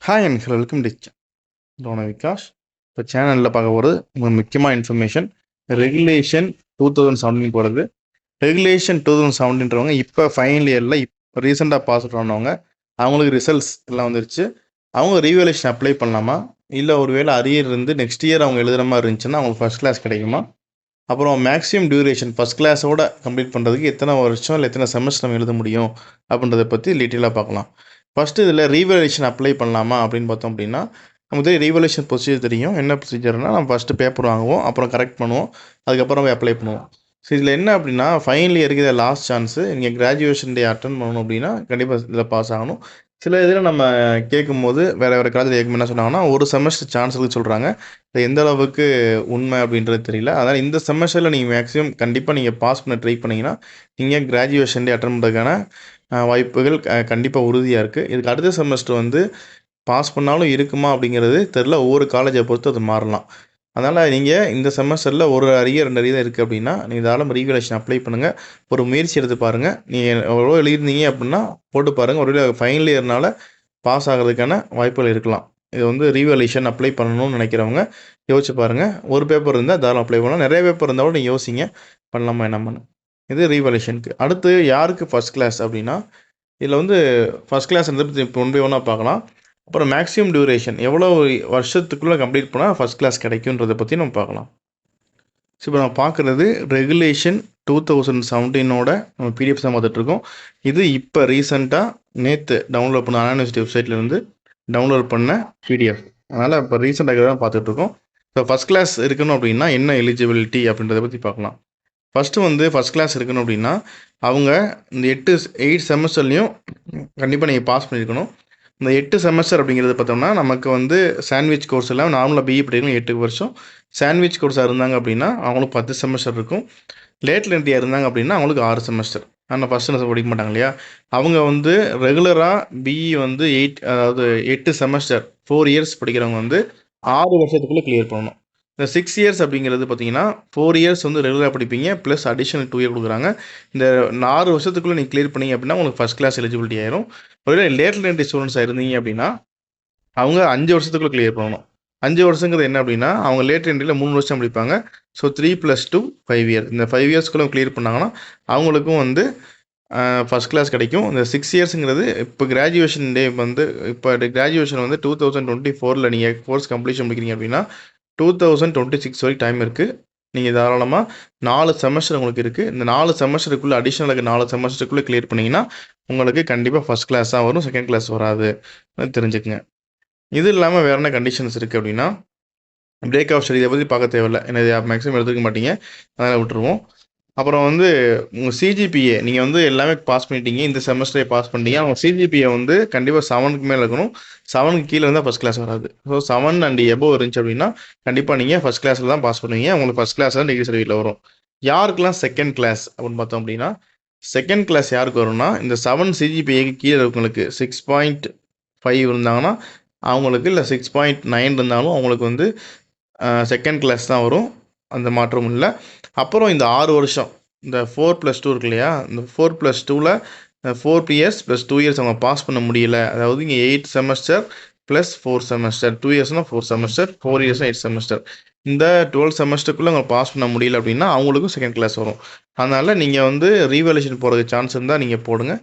Hi and hello welcome to டோன விகாஷ். இப்போ சேனலில் பார்க்க போகிறது ஒரு முக்கியமான இன்ஃபர்மேஷன். ரெகுலேஷன் 2017 போகிறது. ரெகுலேஷன் 2017ன்றவங்க இப்போ ஃபைனல் இயரில் இப்போ ரீசெண்டாக பாஸ் அவுட் ஆனவங்க, அவங்களுக்கு ரிசல்ட்ஸ் எல்லாம் வந்துருச்சு. அவங்க ரீவேலேஷன் அப்ளை பண்ணலாமா, இல்லை ஒருவேளை அரியர் இருந்து நெக்ஸ்ட் இயர் அவங்க எழுதுகிற மாதிரி இருந்துச்சுன்னா அவங்களுக்கு ஃபஸ்ட் கிளாஸ் கிடைக்குமா, அப்புறம் மேக்ஸிமம் டியூரேஷன் ஃபஸ்ட் கிளாஸோட கம்ப்ளீட் பண்ணுறதுக்கு எத்தனை வருஷம் இல்லை எத்தனை செமஸ்டர் நம்ம எழுத முடியும் அப்படின்றத பற்றி டீட்டெயிலாக பார்க்கலாம். ஃபஸ்ட்டு இதில் ரீவேலேஷன் அப்ளை பண்ணலாமா அப்படின்னு பார்த்தோம் அப்படின்னா, நமக்கு ரீவேலேஷன் ப்ரொசீஜர் தெரியும். என்ன ப்ரொசீஜர்னால், நம்ம ஃபஸ்ட்டு பேப்பர் வாங்குவோம், அப்புறம் கரெக்ட் பண்ணுவோம், அதுக்கப்புறம் போய் அப்ளை பண்ணுவோம். ஸோ இதில் என்ன அப்படின்னா, ஃபைனல் இயருக்கு இதை லாஸ்ட் சான்ஸு. நீங்கள் கிராஜுவேஷன் டே அட்டன் பண்ணணும் அப்படின்னா கண்டிப்பாக இதில் பாஸ் ஆகணும். சில இதில் நம்ம கேட்கும்போது வேறு காலேஜில் கேட்கும் என்ன சொன்னாங்கன்னா, ஒரு செமஸ்டர் சான்ஸ் இருக்குன்னு சொல்கிறாங்க. இது எந்த அளவுக்கு உண்மை அப்படின்றது தெரியல. அதனால் இந்த செமஸ்டரில் நீங்கள் மேக்ஸிமம் கண்டிப்பாக நீங்கள் பாஸ் பண்ண ட்ரை பண்ணிங்கன்னா நீங்கள் கிராஜுவேஷன் டே அட்டன் பண்ணுறதுக்கான வாய்ப்புகள் கண்டிப்பாக உறுதியாக இருக்குது. இதுக்கு அடுத்த செமஸ்டர் வந்து பாஸ் பண்ணாலும் இருக்குமா அப்படிங்கிறது தெரில. ஒவ்வொரு காலேஜை பொறுத்து அது மாறலாம். அதனால் நீங்கள் இந்த செமஸ்டரில் ஒரு அரியர் 2 அரியர் இருக்குது அப்படின்னா நீங்கள் தாராளம் ரீவேலேஷன் அப்ளை பண்ணுங்கள். ஒரு முயற்சி எடுத்து பாருங்கள். நீங்கள் எவ்வளோ எழுதிருந்தீங்க அப்படின்னா போட்டு பாருங்கள். ஒரு ஃபைனல் இயர்னால் பாஸ் ஆகிறதுக்கான வாய்ப்புகள் இருக்கலாம். இது வந்து ரீவேலேஷன் அப்ளை பண்ணணும்னு நினைக்கிறவங்க யோசிச்சு பாருங்கள். ஒரு பேப்பர் இருந்தால் தாராளம் அப்ளை பண்ணலாம். நிறைய பேப்பர் இருந்தால் கூட நீங்கள் யோசிங்க பண்ணலாமா என்னம்மான்னு. இது ரீவேலேஷனுக்கு. அடுத்து யாருக்கு ஃபஸ்ட் கிளாஸ் அப்படின்னா, இதில் வந்து ஃபஸ்ட் கிளாஸ்ன்றதை பற்றி இப்போ 1 by 1 பார்க்கலாம். அப்புறம் மேக்ஸிமம் டியூரேஷன் எவ்வளோ வருஷத்துக்குள்ளே கம்ப்ளீட் பண்ணால் ஃபஸ்ட் கிளாஸ் கிடைக்குன்றதை பற்றி நம்ம பார்க்கலாம். ஸோ இப்போ நம்ம பார்க்குறது ரெகுலேஷன் 2017ஓட நம்ம பிடிஎஃப் தான் பார்த்துட்ருக்கோம். இது இப்போ ரீசெண்டாக நேற்று டவுன்லோட் பண்ண யூனிவர்சிட்டி வெப்சைட்லேருந்து டவுன்லோட் பண்ண பிடிஎஃப். அதனால் இப்போ ரீசெண்டாக தான் பார்த்துட்ருக்கோம். ஸோ ஃபஸ்ட் கிளாஸ் இருக்கணும் அப்படின்னா என்ன எலிஜிபிலிட்டி அப்படின்றத பற்றி பார்க்கலாம். ஃபஸ்ட்டு வந்து ஃபஸ்ட் கிளாஸ் இருக்கணும் அப்படின்னா அவங்க இந்த 8 செமஸ்டர்லேயும் கண்டிப்பாக நீங்கள் பாஸ் பண்ணியிருக்கணும். இந்த 8 செமஸ்டர் அப்படிங்கிறது பார்த்தோம்னா நமக்கு வந்து சாண்ட்விச் கோர்ஸ் எல்லாம் நார்மலாக பிஇ படிக்கலாம் 8 வருஷம். சாண்ட்விச் கோர்ஸாக இருந்தாங்க அப்படின்னா அவங்களுக்கு 10 செமஸ்டர் இருக்கும். லேட்டில் என்ட்ரியாக இருந்தாங்க அப்படின்னா அவங்களுக்கு 6 செமஸ்டர். ஆனால் ஃபஸ்ட் செமஸ்டர் படிக்க மாட்டாங்க இல்லையா, அவங்க வந்து ரெகுலராக பிஇ வந்து 8 செமஸ்டர் 4 இயர்ஸ் படிக்கிறவங்க வந்து 6 வருஷத்துக்குள்ளே கிளியர் பண்ணணும். இந்த 6 இயர்ஸ் அப்படிங்கிறது பார்த்தீங்கன்னா 4 இயர்ஸ் வந்து ரெகுலராக படிப்பீங்க, ப்ளஸ் அடிஷனல் 2 இயர் கொடுக்குறாங்க. இந்த 6 வருஷத்துக்குள்ளே நீங்கள் கிளியர் பண்ணீங்க அப்படின்னா உங்களுக்கு ஃபஸ்ட் கிளாஸ் எலிஜிபிலிட்டி ஆயிரும். ஒருவேளை லேட்டர் என்ட்ரி ஸ்டூடெண்ட்ஸாக இருந்தீங்க அப்படின்னா அவங்க 5 வருஷத்துக்குள்ளே கிளியர் பண்ணணும். 5 வருஷங்கிறது என்ன அப்படின்னா அவங்க லேட்டர் என்ட்ரியில் 3 வருஷம் படிப்பாங்க. So 3 + 2 5 year. இந்த 5 இயர்ஸ்க்குள்ளே கிளியர் பண்ணாங்கன்னா அவங்களுக்கும் வந்து ஃபஸ்ட் கிளாஸ் கிடைக்கும். இந்த 6 இயர்ஸுங்கிறது இப்போ கிராஜுவேஷன் டே வந்து இப்போ கிராஜுவேஷன் வந்து 2024 நீங்கள் கோர்ஸ் கம்ப்ளீஷன் முடிக்கிறீங்க அப்படின்னா 2026 வரைக்கும் டைம் இருக்குது. நீங்கள் தாராளமாக 4 செமஸ்டர் உங்களுக்கு இருக்குது. இந்த 4 செமஸ்டருக்குள்ளே அடிஷ்னலுக்கு 4 செமஸ்டருக்குள்ளே கிளியர் பண்ணிங்கன்னா உங்களுக்கு கண்டிப்பாக ஃபஸ்ட் கிளாஸ் தான் வரும், செகண்ட் கிளாஸ் வராது தெரிஞ்சுக்குங்க. இது இல்லாமல் வேறு என்ன கண்டிஷன்ஸ் இருக்குது அப்படின்னா, பிரேக் ஆஃப் ஸ்டடி இதை பற்றி பார்க்க தேவையில்லை, ஏன்னா மேக்ஸிமம் எடுத்துக்க மாட்டீங்க, அதனால் விட்டுருவோம். அப்புறம் வந்து உங்கள் சிஜிபிஏ நீங்கள் வந்து எல்லாமே பாஸ் பண்ணிட்டீங்க, இந்த செமஸ்டரை பாஸ் பண்ணிட்டீங்க, அவங்க சிஜிபிஏ வந்து கண்டிப்பாக 7க்கு மேலே இருக்கணும். 7க்கு கீழே இருந்தால் ஃபஸ்ட் கிளாஸ் வராது. ஸோ 7 அண்ட் எபோவ் இருந்துச்சு அப்படின்னா கண்டிப்பாக நீங்கள் ஃபஸ்ட் கிளாஸில் தான் பாஸ் பண்ணுவீங்க. உங்களுக்கு ஃபஸ்ட் கிளாஸ் தான் டிகிரி சர்டிஃபிகேட்டில் வரும். யாருக்கெல்லாம் செகண்ட் கிளாஸ் அப்படின்னு பார்த்தோம் அப்படின்னா, செகண்ட் கிளாஸ் யாருக்கு வரும்னா இந்த 7 சிஜிபிஏக்கு கீழே இருக்கவங்களுக்கு 6.5 இருந்தாங்கன்னா அவங்களுக்கு, இல்லை 6.9 இருந்தாலும் அவங்களுக்கு வந்து செகண்ட் கிளாஸ் தான் வரும், அந்த மாற்றமும் இல்லை. அப்புறம் இந்த 6 வருஷம் இந்த 4+2 இருக்கு இல்லையா, இந்த 4+2ல் 4 இயர்ஸ் + 2 இயர்ஸ் அவங்க பாஸ் பண்ண முடியல, அதாவது இங்கே 8 செமஸ்டர் + 4 செமஸ்டர், 2 இயர்ஸ்னால் 4 செமஸ்டர், 4 இயர்ஸ்னால் 8 செமஸ்டர். இந்த 12 செமஸ்டருக்குள்ளே அவங்க பாஸ் பண்ண முடியல அப்படின்னா அவங்களுக்கும் செகண்ட் கிளாஸ் வரும். அதனால் நீங்கள் வந்து ரீவேலேஷன் போகிறதுக்கு சான்ஸ் இருந்தால் நீங்கள் போடுங்க.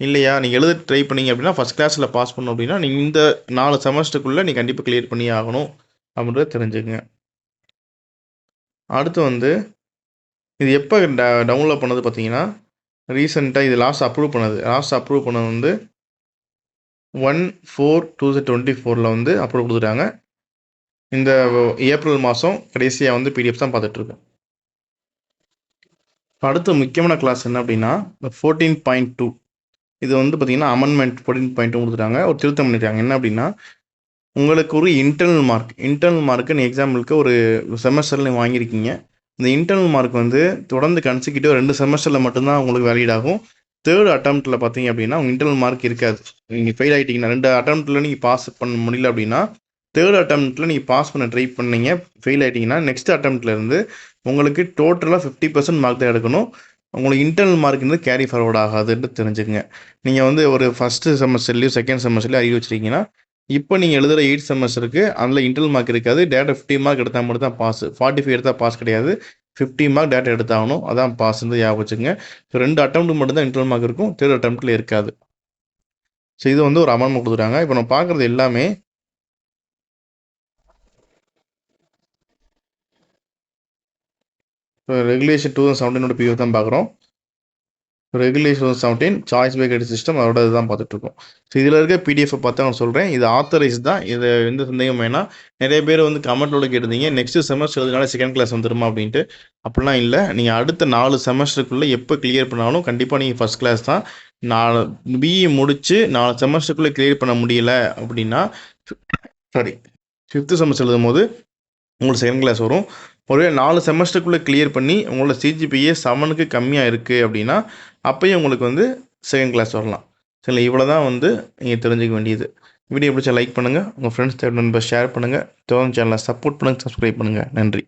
இல்லையா நீங்கள் எழுத ட்ரை பண்ணீங்க அப்படின்னா ஃபஸ்ட் கிளாஸில் பாஸ் பண்ணணும் அப்படின்னா நீங்கள் இந்த 4 செமஸ்டருக்குள்ளே நீங்கள் கண்டிப்பாக கிளியர் பண்ணி ஆகணும் அப்படின்றத தெரிஞ்சுக்கங்க. அடுத்து வந்து இது எப்போ டவுன்லோட் பண்ணது பார்த்தீங்கன்னா, ரீசெண்டாக இது லாஸ்ட் அப்ரூவ் பண்ணது வந்து 1/4/2024 வந்து அப்ரூவ் கொடுத்துட்டாங்க. இந்த ஏப்ரல் மாதம் கடைசியாக வந்து பிடிஎஃப் தான் பார்த்துட்ருக்கேன். அடுத்த முக்கியமான கிளாஸ் என்ன அப்படின்னா 14.2. இது வந்து பார்த்திங்கன்னா அமெண்ட்மெண்ட் 14.2 கொடுத்துட்டாங்க, ஒரு திருத்தம் பண்ணிட்டாங்க. என்ன அப்படின்னா, உங்களுக்கு ஒரு இன்டர்னல் மார்க்குன்னு எக்ஸாம்பிளுக்கு ஒரு செமஸ்டரில் நீங்கள் வாங்கியிருக்கீங்க. இந்த இன்டர்னல் மார்க் வந்து தொடர்ந்து கன்சிக்யூட்டிவ் 2 செமஸ்டரில் மட்டும்தான் உங்களுக்கு வேலிட் ஆகும். 3rd அட்டம்ப்ட்டில் பார்த்தீங்க அப்படின்னா உங்கள் இன்டர்னல் மார்க் இருக்காது. நீங்கள் ஃபெயில் ஆகிட்டீங்கன்னா 2 அட்டம்ப்ட்டில் நீங்கள் பாஸ் பண்ண முடியல அப்படின்னா 3rd அட்டம்ப்ட்டில் நீங்கள் பாஸ் பண்ண ட்ரை பண்ணீங்க, ஃபெயில் ஆகிட்டிங்கன்னா நெக்ஸ்ட் அட்டம்ப்ட்லேருந்து உங்களுக்கு டோட்டலாக 50% மார்க் தான் எடுக்கணும். உங்களுக்கு இன்டர்னல் மார்க்ன்றது கேரி ஃபார்வர்ட் ஆகாதுன்னு தெரிஞ்சுக்கங்க. நீங்கள் வந்து ஒரு ஃபஸ்ட்டு செமஸ்டர்லேயும் செகண்ட் செமஸ்டர்லேயும் அறிவு வச்சுருக்கீங்கன்னா இப்போ நீங்கள் எழுதுகிற 8th செமஸ்டருக்கு அதில் இன்டர்னல் மார்க் இருக்காது. டேரெக்டாக 50 மார்க் எடுத்தால் மட்டும் தான் பாஸ். 45 எடுத்தால் பாஸ் கிடையாது. 50 மார்க் டேட்டா எடுத்தாகணும். அதான் பாஸ் ஞாபகம் வச்சுங்க. 2 அட்டம்ப்ட் மட்டும் தான் இன்டர்னல் மார்க் இருக்கும். 3rd அட்டம்ப்டில் இருக்காது. ஸோ இது வந்து ஒரு அமெண்ட்மெண்ட் கொடுத்துருக்காங்க. இப்போ நம்ம பார்க்குறது எல்லாமே ரெகுலேஷன் 2017 பிஓ தான் பார்க்குறோம். Regulation 17 choice by credit system அதோட இதுதான் பார்த்துட்ருக்கோம். ஸோ இதில் இருக்க பிடிஎஃப் பார்த்து நான் சொல்கிறேன். இது ஆத்தரைஸ் தான். இது எந்த சந்தேகம் வேணால் நிறைய பேர் வந்து கமெண்ட்டோட கேட்டிருந்தீங்க நெக்ஸ்ட் செமஸ்டர் எழுதுனால செகண்ட் கிளாஸ் வந்துருமா அப்படின்ட்டு. அப்படிலாம் இல்லை. நீங்கள் அடுத்த 4 செமஸ்டருக்குள்ளே எப்போ கிளியர் பண்ணாலும் கண்டிப்பாக நீங்கள் ஃபஸ்ட் கிளாஸ் தான். 4 பிஇ முடித்து 4 செமஸ்டருக்குள்ளே கிளியர் பண்ண முடியலை அப்படின்னா சாரி 5th செமஸ்டர் எழுதும் போது உங்களுக்கு செகண்ட் கிளாஸ் வரும். ஒரே 4 செமஸ்டருக்குள்ளே கிளியர் பண்ணி உங்களோட சிஜிபிஏ 7க்கு கம்மியாக இருக்குது அப்படின்னா அப்போயும் உங்களுக்கு வந்து செகண்ட் கிளாஸ் வரலாம். சரிங்களா, இவ்வளோ தான் வந்து நீங்கள் தெரிஞ்சுக்க வேண்டியது. வீடியோ பிடிச்சா லைக் பண்ணுங்கள், உங்கள் ஃப்ரெண்ட்ஸ் தேவை நண்பர் ஷேர் பண்ணுங்கள், சேனலை சப்போர்ட் பண்ணுங்கள், சப்ஸ்கிரைப் பண்ணுங்கள். நன்றி.